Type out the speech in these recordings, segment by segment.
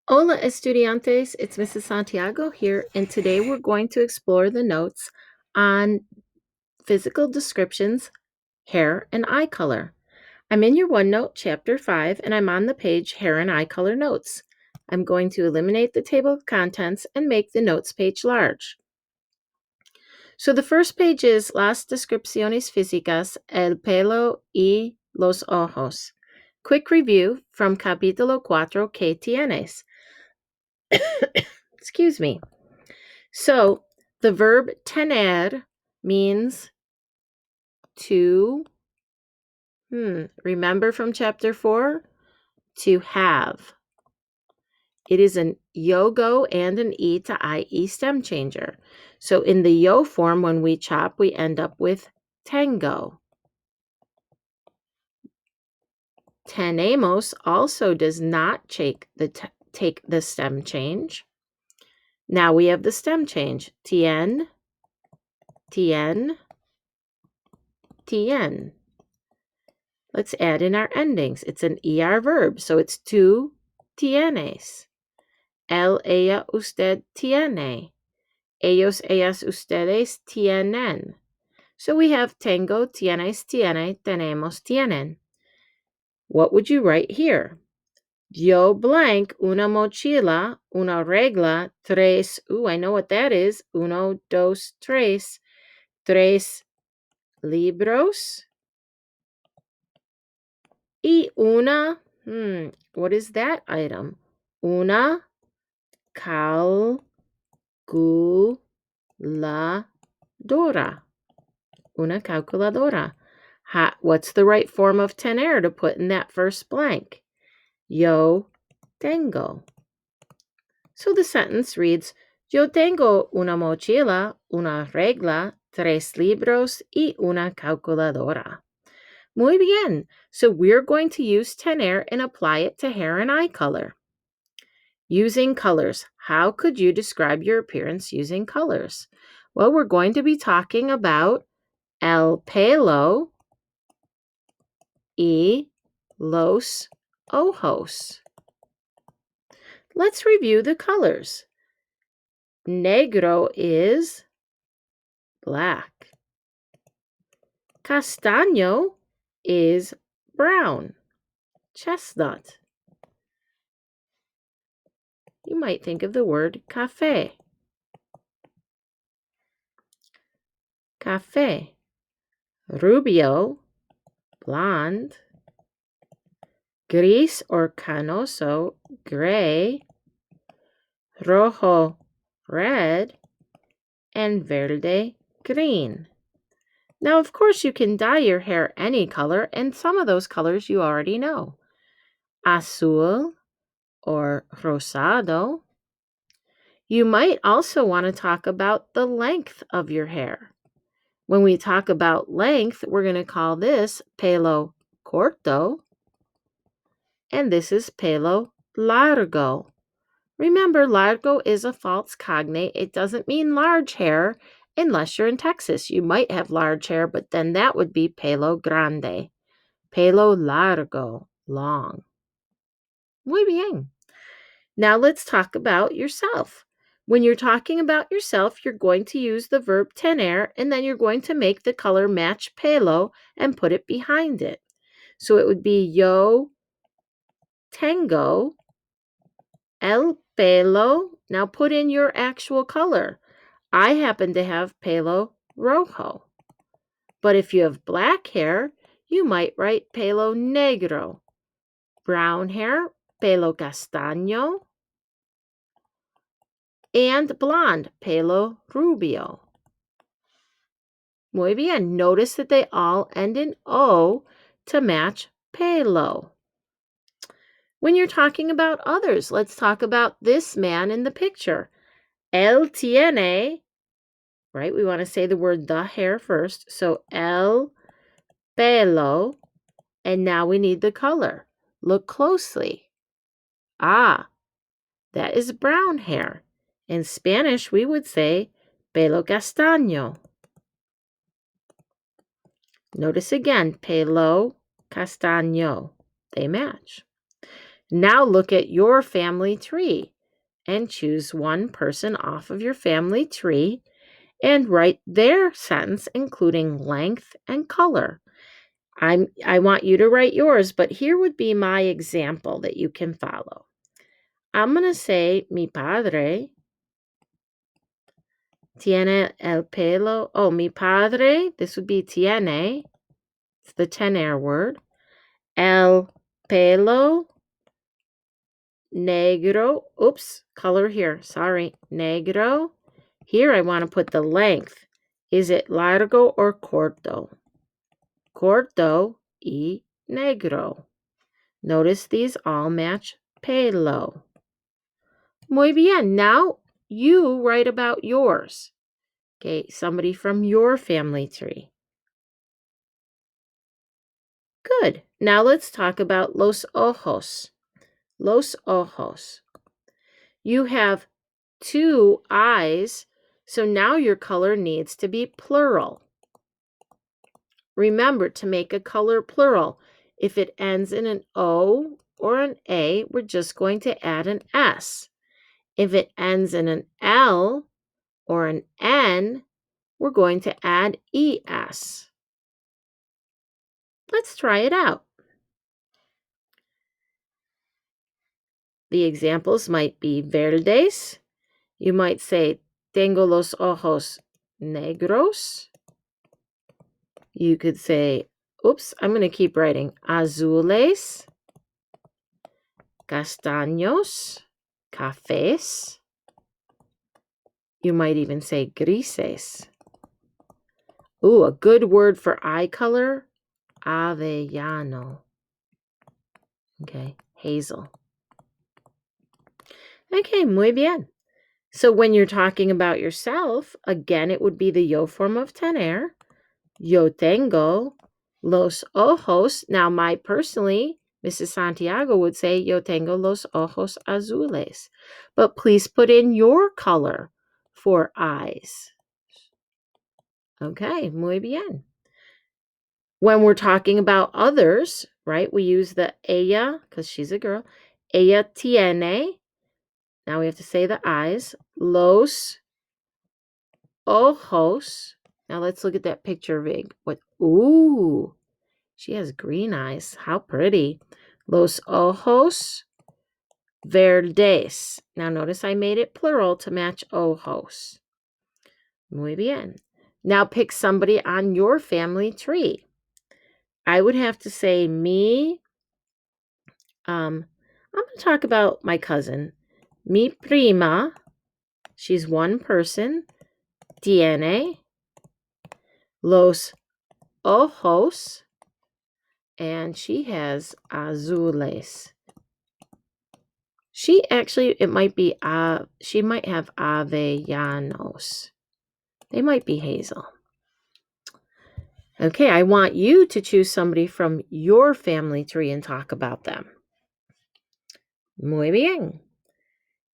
Hola, estudiantes. It's Mrs. Santiago here, and today we're going to explore the notes on physical descriptions, hair, and eye color. I'm in your OneNote, Chapter 5, and I'm on the page Hair and Eye Color Notes. I'm going to eliminate the table of contents and make the notes page large. So the first page is Las descripciones físicas, el pelo y los ojos. Quick review from capítulo 4, ¿Qué tienes? Excuse me. So the verb tener means to, remember from chapter 4? To have. It is an yo-go and an e to ie stem changer. So in the yo form, when we chop, we end up with tengo. Tenemos also does not take the stem change. Now we have the stem change. Tien, tien, tien. Let's add in our endings. It's an ER verb, so it's tú tienes. Él, ella, usted tiene. Ellos, ellas, ustedes tienen. So we have tengo, tienes, tiene, tenemos, tienen. What would you write here? Yo blank una mochila, una regla, tres. Ooh, I know what that is. Uno, dos, tres. Tres libros. Y una, what is that item? Una calculadora. Una calculadora. What's the right form of tener to put in that first blank? Yo tengo. So the sentence reads, Yo tengo una mochila, una regla, tres libros y una calculadora. Muy bien. So we're going to use tener and apply it to hair and eye color. Using colors. How could you describe your appearance using colors? Well, we're going to be talking about el pelo y los ojos. Let's review the colors. Negro is black. Castaño is brown. Chestnut. You might think of the word café. Café. Rubio, blonde. Gris or canoso, gray. Rojo, red. And verde, green. Now, of course, you can dye your hair any color, and some of those colors you already know. Azul or rosado. You might also want to talk about the length of your hair. When we talk about length, we're going to call this pelo corto, and this is pelo largo. Remember, largo is a false cognate. It doesn't mean large hair unless you're in Texas. You might have large hair, but then that would be pelo grande. Pelo largo, long. Muy bien. Now let's talk about yourself. When you're talking about yourself, you're going to use the verb tener, and then you're going to make the color match pelo and put it behind it. So it would be yo tengo el pelo. Now put in your actual color. I happen to have pelo rojo. But if you have black hair, you might write pelo negro. Brown hair, pelo castaño. And blonde, pelo rubio. Muy bien. Notice that they all end in O to match pelo. When you're talking about others, let's talk about this man in the picture. Él tiene, right? We want to say the word the hair first. So el pelo. And now we need the color. Look closely. Ah, that is brown hair. In Spanish, we would say pelo castaño. Notice again, pelo, castaño. They match. Now look at your family tree and choose one person off of your family tree and write their sentence, including length and color. I want you to write yours, but here would be my example that you can follow. I'm going to say, mi padre tiene el pelo. Oh, mi padre, this would be tiene. It's the tener word. El pelo negro. Oops, color here. Sorry, negro. Here I want to put the length. Is it largo or corto? Corto y negro. Notice these all match pelo. Muy bien. Now you write about yours. Okay, somebody from your family tree. Good. Now let's talk about los ojos. Los ojos. You have 2 eyes, so now your color needs to be plural. Remember to make a color plural. If it ends in an O or an A, we're just going to add an S. If it ends in an L or an N, we're going to add ES. Let's try it out. The examples might be verdes. You might say, tengo los ojos negros. You could say, oops, I'm going to keep writing, azules, castaños, cafés. You might even say grises. Ooh, a good word for eye color, avellano. Okay, hazel. Okay, muy bien. So when you're talking about yourself, again, it would be the yo form of tener. Yo tengo los ojos. Now, personally, Mrs. Santiago would say, yo tengo los ojos azules. But please put in your color for eyes. Okay, muy bien. When we're talking about others, right, we use the ella, because she's a girl. Ella tiene. Now we have to say the eyes. Los ojos. Now let's look at that picture, Vig. Ooh, she has green eyes. How pretty. Los ojos verdes. Now notice I made it plural to match ojos. Muy bien. Now pick somebody on your family tree. I would have to say me. I'm going to talk about my cousin. Mi prima. She's one person. Tiene los ojos. And she has azules. She might have avellanos. They might be hazel. Okay, I want you to choose somebody from your family tree and talk about them. Muy bien.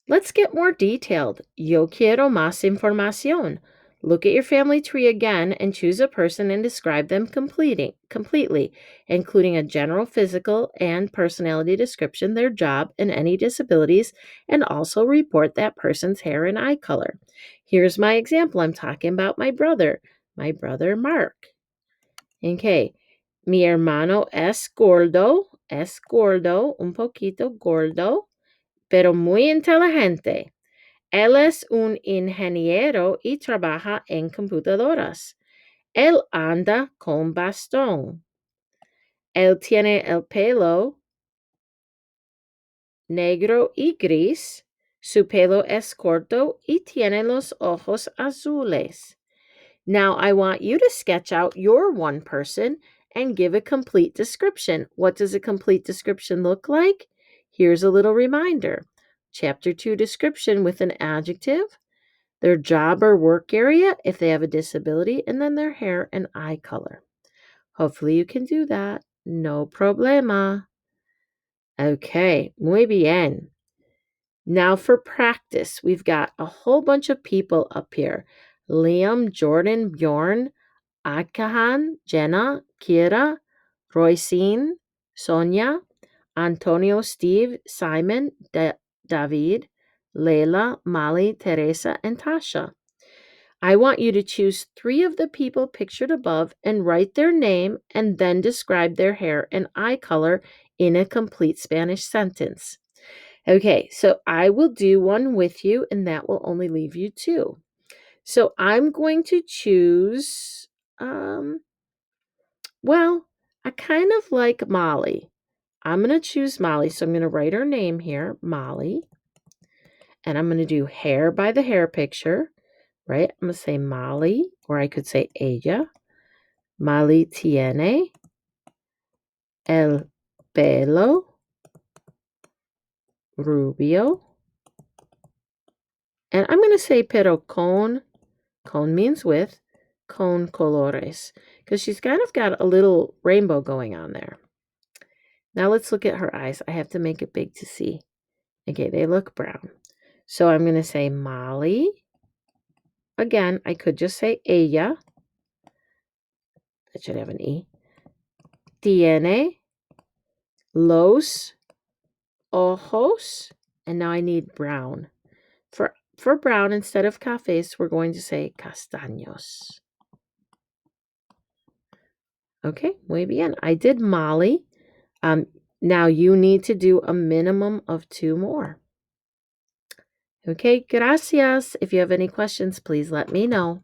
Let's get more detailed. Yo quiero más información. Look at your family tree again and choose a person and describe them completely, including a general physical and personality description, their job, and any disabilities, and also report that person's hair and eye color. Here's my example. I'm talking about my brother Mark. Okay. Mi hermano es gordo, un poquito gordo, pero muy inteligente. Él es un ingeniero y trabaja en computadoras. Él anda con bastón. Él tiene el pelo negro y gris. Su pelo es corto y tiene los ojos azules. Now I want you to sketch out your one person and give a complete description. What does a complete description look like? Here's a little reminder. Chapter 2 description with an adjective, their job or work area if they have a disability, and then their hair and eye color. Hopefully you can do that. No problema. Okay, muy bien. Now for practice, we've got a whole bunch of people up here. Liam, Jordan, Bjorn, Adkahan, Jenna, Kira, Roycine, Sonia, Antonio, Steve, Simon, David, Leila, Molly, Teresa, and Tasha. I want you to choose 3 of the people pictured above and write their name and then describe their hair and eye color in a complete Spanish sentence. Okay, so I will do one with you, and that will only leave you 2. So I'm going to choose, well, I kind of like Molly. I'm going to choose Molly. So I'm going to write her name here, Molly. And I'm going to do hair by the hair picture, right? I'm going to say Molly, or I could say ella. Molly tiene el pelo rubio. And I'm going to say pero con means with, con colores, because she's kind of got a little rainbow going on there. Now let's look at her eyes. I have to make it big to see. Okay, they look brown. So I'm going to say Molly. Again, I could just say ella. That should have an E. Tiene los ojos. And now I need brown. For brown, instead of cafés, we're going to say castaños. Okay, muy bien. I did Molly. Now you need to do a minimum of 2 more. Okay, gracias. If you have any questions, please let me know.